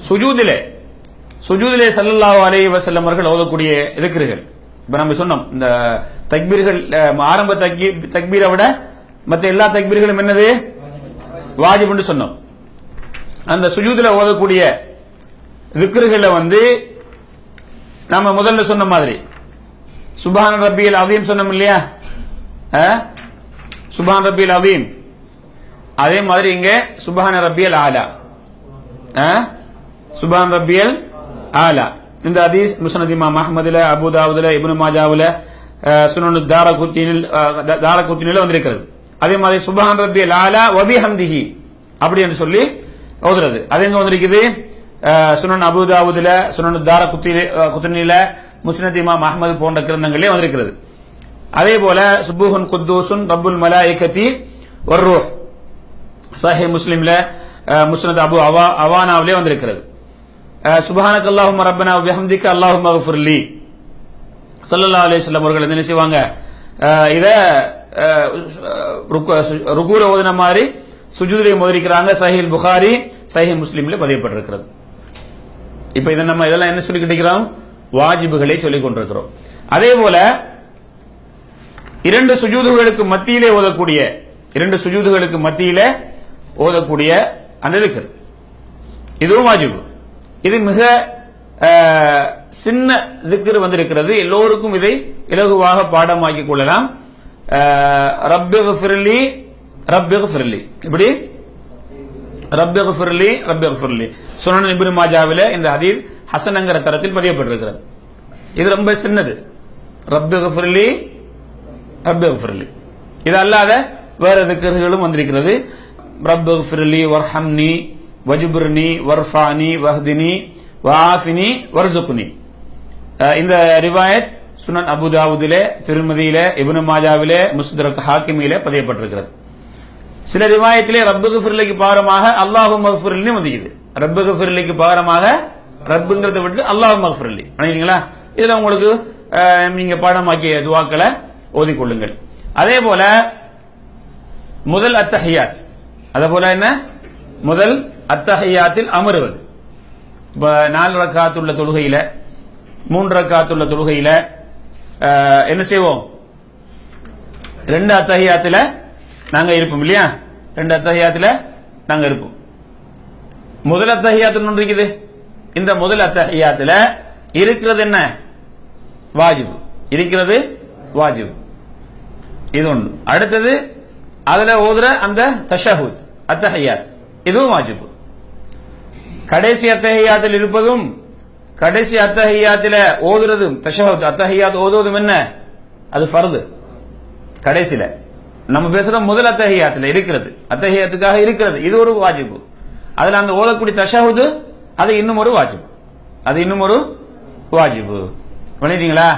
சுஜூதிலே ஸல்லல்லாஹு அலைஹி வஸல்லம் அவர்கள் ஓதக்கூடிய திக்ர்கள். இப்ப நம்ம சொன்னோம் இந்த தக்பீர்கள் ஆரம்ப தக்பீரை விட மற்ற எல்லா தக்பீர்களும் என்னது வாஜிப் என்று சொன்னோம். அந்த சுஜூதில ஓதக்கூடிய திக்ர்கள நாம முதல்ல சொன்ன மாதிரி சுப்ஹான ரப்பியல் அஸீம் சொன்னோம் இல்லையா? சுப்ஹான ரப்பியல் அஸீம். அதே மாதிரி இங்க சுப்ஹான ரப்பியல் ஆலா, சுப்ஹான ரப்பியல் ஆலா. இந்த ஹதீஸ் முஸ்னத் இமாம் அஹ்மதுல, அபூ தாவூதுல, இப்னு மாஜாவுல, சுனன் தாரகுத்தினில வந்திருக்கிறது. அதே மாதிரி சுப்ஹான ரப்பியல் ஆலா வ பிஹம்திஹி அப்படி என்று சொல்லி ஓதுறது. அது எங்க வந்திருக்குது? சுனன் அபூ தாவூதுல, சுனன் தாரகுத்தினில, முஸ்னத் இமாம் அஹ்மது போன்ற கிரந்தங்களே வந்திருக்கிறது. அதே போல சுபூஹுன் குத்தூசுன் ரப்புல் மலாயிகத்தி வர்ரூஹ் சஹீஹ் முஸ்லிம்ல, முஸ்னத் அபூ அவானாவிலே வந்திருக்கிறது. சுப்ஹானக அல்லாஹும்ம ரப்பனா வ பிஹம்திக அல்லாஹும்ம ஃபிர்லி. ஸல்லல்லாஹு அலைஹி வஸல்லம் அவர்கள் என்ன செய்வாங்க? இத ருக்கூல ஓதுன மாதிரி சுஜூதிலே ஓதிக்கிறாங்க. சஹீஹ் புகாரி, சஹீஹ் முஸ்லிம்ல பதியப்பட்டிருக்கிறது. இப்ப இதை நம்ம இதெல்லாம் என்ன சொல்லி கிடைக்கிறோம்? வாஜிபுகளை சொல்லிக் கொண்டிருக்கிறோம். அதே போல இரண்டு சுஜூதுகளுக்கு மத்தியிலே ஓதக்கூடிய அந்த திக்ர் இதுவும் வாஜிபு. இது மிக சின்ன திக்ர் வந்திருக்கிறது. எல்லோருக்கும் இதை இலகுவாக பாடமாக்கிக் கொள்ளலாம். ரப்பிக்ஃபிர்லி ரப்பிக்ஃபிர்லி, இப்படி ரப்பிக்ஃபிர்லி ரப்பிக்ஃபிர்லி. சுனன் இப்னு மாஜாவிலே இந்த ஹதீஸ் ஹஸன்ங்கிற தரத்தில் பதியப்பட்டிருக்கிறது. இது ரொம்ப சின்னது. ரப்பிக்ஃபிர்லி ரப்பிக்ஃபிர்லி. இது அல்லாத வேற திக்ர்களும் வந்திருக்கிறது. ரப்பிக்ஃபிர்லி வர்ஹம்னி வஜ்புர்னி வர்ஃபானி வஹ்தினி வஆஃபினி வர்ஸுக்னி. இந்த ரிவாயத் சுனன் அபூ தாவூதிலே, திர்மிதியிலே, இப்னு மாஜாவிலே, முஸ்தரக் ஹாக்கிமிலே பதியப்பட்டிருக்கிறது. சில ரிவாயத்திலே ரப்பிக்ஃபிர்லிக்கு பகரமாக அல்லாஹும்ம ஃபிர்லி வந்திருக்குது. ரப்பிக்ஃபிர்லிக்கு பகரமாக ரப்புங்கிறத விட்டு அல்லாஹும்ம ஃபிர்லி பண்ணிட்டீங்களா? இதுல உங்களுக்கு நீங்க பாடமாக்கிய துஆக்களை ஓதிக்கொள்ளுங்கள். அதே போல முதல் அத்தஹியாத், அதே போல என்ன முதல் அத்தஹியாத்தில் அமருவது. இப்ப 4 ரக்காத் உள்ள தொழுகையில, 3 ரக்காத் உள்ள தொழுகையில என்ன செய்வோம்? 2 அத்தஹியாத்துல நாங்க இருப்போம் இல்லையா? 2 அத்தஹியாத்துல நாங்க இருப்போம். முதல் அத்தஹியாத்து ஒன்று இருக்குது. இந்த முதல் அத்தஹியாத்துல இருக்கிறது என்ன? வாஜிபு. இருக்கிறது வாஜிபு. இது ஒன்று. அடுத்தது அதுல ஓதுற அந்த தஷஹுத் அத்தஹியாத், இதுவும் வாஜிபு. கடைசி அத்தஹியாத்தில் இருப்பதும், கடைசி அத்தஹியாத்தில ஓதுறதும், தஷஹுத் அத்தஹியாத் ஓதுவதும் என்ன? அது ஃபர்து. கடைசியில நம்ம பேசுற முதல் அத்தஹியாத்துல இருக்கிறது, அத்தஹியாத்துக்காக இருக்கிறது, இது ஒரு வாஜிபு. அதுல அந்த ஓதக்கூடிய தஷஹுத் அது இன்னும் ஒரு வாஜிபு. அது இன்னும் ஒரு வாஜிபு. பண்ணிட்டீங்களா?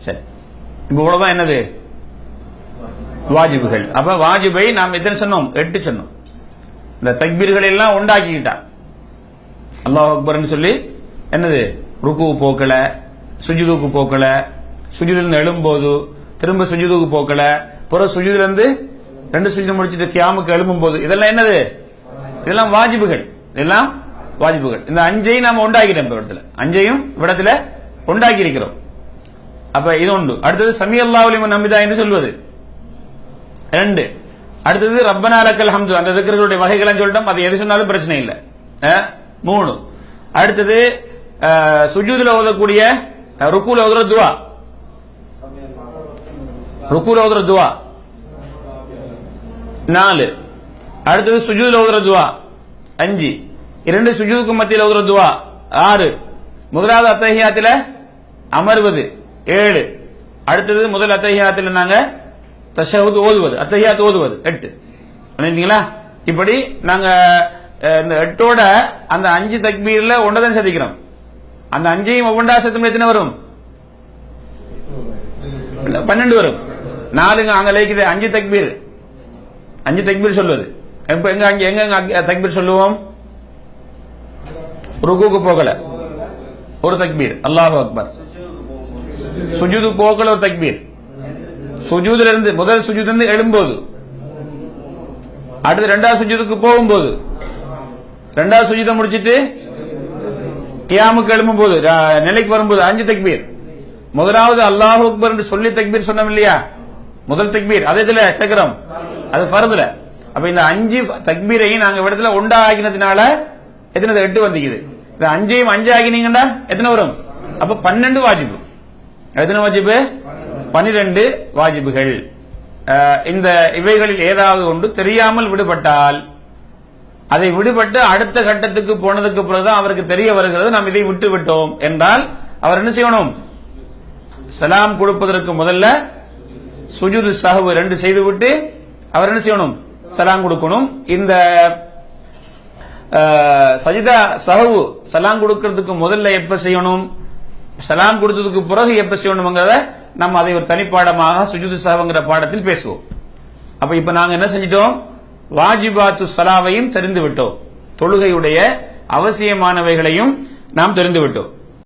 சரி. இப்ப இவ்வளவுதான் என்னது? வாஜிபுகள். அப்ப வாஜிபை நாம் எத்தனை சொன்னோம்? 8 சொன்னோம். இந்த தக்பீர்கள் எல்லாம் உண்டாக்கிக்கிட்டா அல்லாஹ் அக்பர்னு சொல்லி என்னது? ருக்கு போக்கல, சுஜூதுக்கு போக்கல, சுஜூதிலிருந்து எழும்போது திரும்ப சுஜூதுக்கு போக்கல, பிறகு சுஜூதிலிருந்து 2 சுஜூது முடிச்சிட்டு கியாமுக்கு எழும்பும் போது, இதெல்லாம் என்னது? இதெல்லாம் வாஜிபுகள். இதெல்லாம் வாஜிபுகள். இந்த 5ஐயும் நாம உண்டாக்கிட்டோம். இந்த இடத்துல 5ஐயும் இடத்துல உண்டாக்கி இருக்கிறோம். அப்ப இது ஒன்று. அடுத்தது சமி அல்லாஹு லிமன் ஹமிதா என்று சொல்வது 2. அடுத்தது ரப்பனா லக்கல் ஹம்து, அந்த திக்ர்களுடைய வகைகளை சொல்லிட்டோம். அது எது சொன்னாலும் பிரச்சனை இல்லை. 3. அடுத்தது சுஜூதுல ஓதக்கூடிய ருக்கூல ஓதுற துஆ, ருக்கூல ஓதுற துஆ 4. அடுத்தது சுஜூதுல ஓதுற துஆ 5. 2 சுஜூதுக்கு மத்தியில் ஓதுற துஆ 6. முதலாவது அத்தஹியாத்தில அமர்வது 7. அடுத்தது முதல் அத்தஹியாத்தில நாங்க தஷஹுத் ஓதுவது, அத்தஹியாத் ஓதுவது 8. பண்ணிட்டீங்களா? இப்படி நாங்க இந்த 8ஓட அந்த 5 தக்பீர்ல ஒன்றதான் சதிக்கிறோம். அந்த 5ஐயும் ஒவ்வொன்றா சேர்த்து எத்தனை வரும்? 12 வரும். 4 அங்க லைக்குது. 5 தக்பீர், 5 தக்பீர் சொல்வது. இப்ப எங்க தக்பீர் சொல்லுவோம்? ருக்குக்கு போகல ஒரு தக்பீர், அல்லாஹு அக்பர். சுஜூது போகல ஒரு தக்பீர். சுஜூதுல இருந்து முதல் சுஜூதுல இருந்து எழும்போது, அடுத்து 2வது சுஜூதுக்கு போகும்போது, 2வது சுஜூதை முடிச்சிட்டு கியாமுக்கு எழும்பும் போது நிலைக்கு வரும்போது 5 தக்பீர். முதலாவது அல்லாஹு அக்பர் என்று சொல்லி தக்பீர் சொன்னோம் இல்லையா, முதல் தக்பீர் அது இதுல சேர்க்கிறோம், அது ஃபர்துல. அப்ப இந்த 5 தக்பீரையும் நாங்க இடத்துல ஒண்டா ஆகினதுனால எத்தனை 8 வந்துக்குது. இந்த 5ஐயும் 5 ஆகினீங்கன்னா எத்தனை வரும்? அப்ப 12 வாஜிபு. எத்தனை வாஜிபு? 12 வாஜிபுகள். இந்த இவைகளில் ஏதாவது ஒன்று தெரியாமல் விடுபட்டால், அதை விடுபட்டு அடுத்த கட்டத்துக்கு போனதுக்கு பிறகுதான் அவருக்கு தெரிய வருகிறது நாம் இதை விட்டு விட்டோம் என்றால் அவர் என்ன செய்யணும்? சலாம் கொடுப்பதற்கு முதல்ல சுஜூது சஹவு 2 செய்துவிட்டு அவர் என்ன செய்யணும்? சலாம் கொடுக்கணும். இந்த சஜிதா சஹவு சலாம் கொடுக்கிறதுக்கு முதல்ல எப்ப செய்யணும், சலாம் கொடுத்ததுக்கு பிறகு எப்ப செய்யணும்ங்கிறத நம்ம அதை ஒரு தனிப்பாடமாக சுஜூது சஹவுங்கிற பாடத்தில் பேசுவோம். அப்ப இப்ப நாங்க என்ன செஞ்சிட்டோம்? வாஜிபாத்து சலாவையும் தெரிந்து விட்டோம், தொழுகையுடைய அவசியமானவைகளையும் நாம் தெரிந்து விட்டோம்.